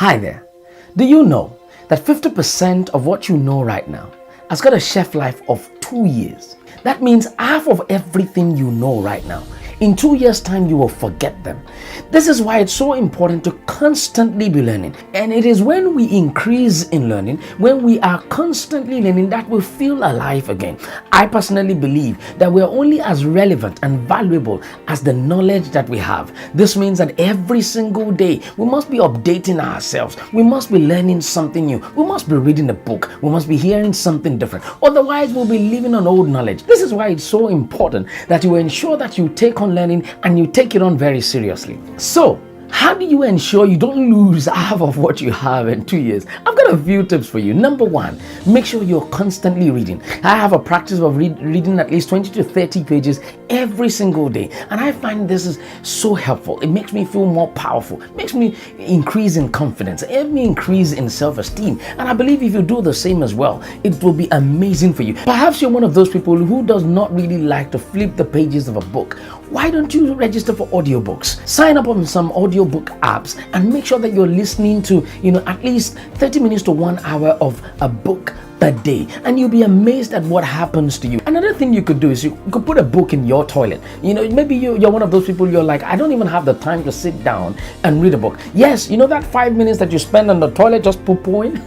Hi there. Do you know that 50% of what you know right now has got a shelf life of 2 years? That means half of everything you know right now, in 2 years' time, you will forget them. This is why it's so important to constantly be learning. And it is when we increase in learning, when we are constantly learning, that we feel alive again. I personally believe that we are only as relevant and valuable as the knowledge that we have. This means that every single day, we must be updating ourselves. We must be learning something new. We must be reading a book. We must be hearing something different. Otherwise, we'll be living on old knowledge. This is why it's so important that you ensure that you take on learning and you take it on very seriously. So, how do you ensure you don't lose half of what you have in 2 years? I've got a few tips for you. Number one, make sure you're constantly reading. I have a practice of reading at least 20 to 30 pages every single day. And I find this is so helpful. It makes me feel more powerful. It makes me increase in confidence. It makes me increase in self-esteem. And I believe if you do the same as well, it will be amazing for you. Perhaps you're one of those people who does not really like to flip the pages of a book. Why don't you register for audiobooks? Sign up on some audiobook apps and make sure that you're listening to, at least 30 minutes to 1 hour of a book per day, and you'll be amazed at what happens to you. Another thing you could do is you could put a book in your toilet. Maybe you're one of those people, you're like, I don't even have the time to sit down and read a book. Yes, that 5 minutes that you spend on the toilet just poo-pooing,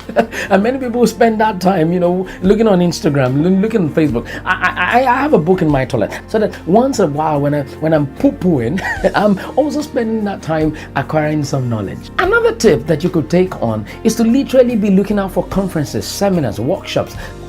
and many people spend that time, looking on Instagram, looking on Facebook. I have a book in my toilet, so that once in a while when I'm poo-pooing, I'm also spending that time acquiring some knowledge. Another tip that you could take on is to literally be looking out for conferences, seminars, workshops,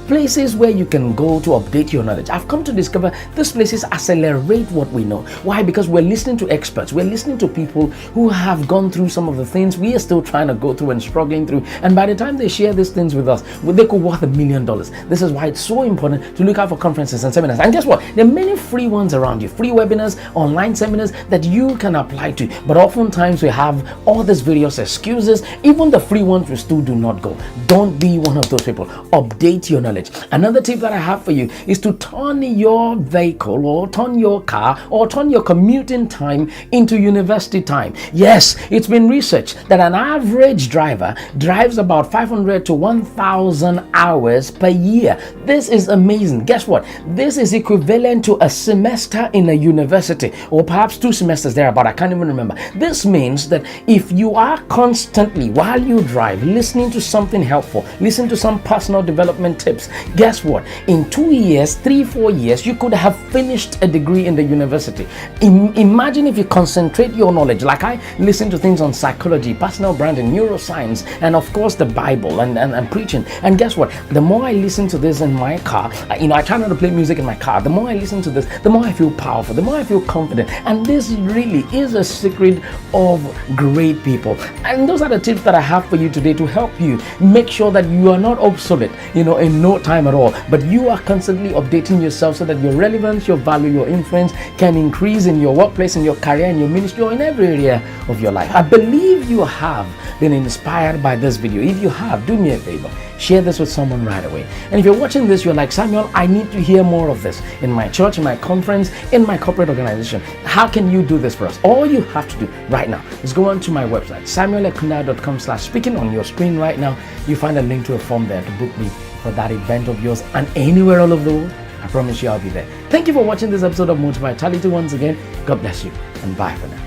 places where you can go to update your knowledge. I've come to discover these places accelerate what we know. Why? Because we're listening to experts. We're listening to people who have gone through some of the things we are still trying to go through and struggling through. And by the time they share these things with us, they could worth $1 million. This is why it's so important to look out for conferences and seminars. And guess what? There are many free ones around you. Free webinars, online seminars that you can apply to. But oftentimes we have all these various excuses. Even the free ones we still do not go. Don't be one of those people. Update your knowledge. Another tip that I have for you is to turn your vehicle or turn your car or turn your commuting time into university time. Yes, it's been researched that an average driver drives about 500 to 1,000 hours per year. This is amazing. Guess what? This is equivalent to a semester in a university, or perhaps 2 semesters thereabout. I can't even remember. This means that if you are constantly, while you drive, listening to something helpful, listen to some personal development tips, guess what? In 2 years, 3-4 years, you could have finished a degree in the university. Imagine if you concentrate your knowledge, like I listen to things on psychology, personal branding, neuroscience, and of course the Bible and preaching. And guess what? The more I listen to this in my car, I try not to play music in my car. The more I listen to this, the more I feel powerful, the more I feel confident. And this really is a secret of great people. And those are the tips that I have for you today to help you make sure that you are not obsolete, in no time at all, but you are constantly updating yourself so that your relevance, your value, your influence can increase in your workplace, in your career, in your ministry, or in every area of your life. I believe you have been inspired by this video. If you have, do me a favor, share this with someone right away. And if you're watching this, you're like, Samuel, I need to hear more of this in my church, in my conference, in my corporate organization. How can you do this for us? All you have to do right now is go on to my website, samuelekundayo.com/speaking. On your screen right now, you find a link to a form there to book me for that event of yours, and anywhere all over the world. I promise you I'll be there. Thank you for watching this episode of MOTIVITALITY once again. God bless you, and bye for now.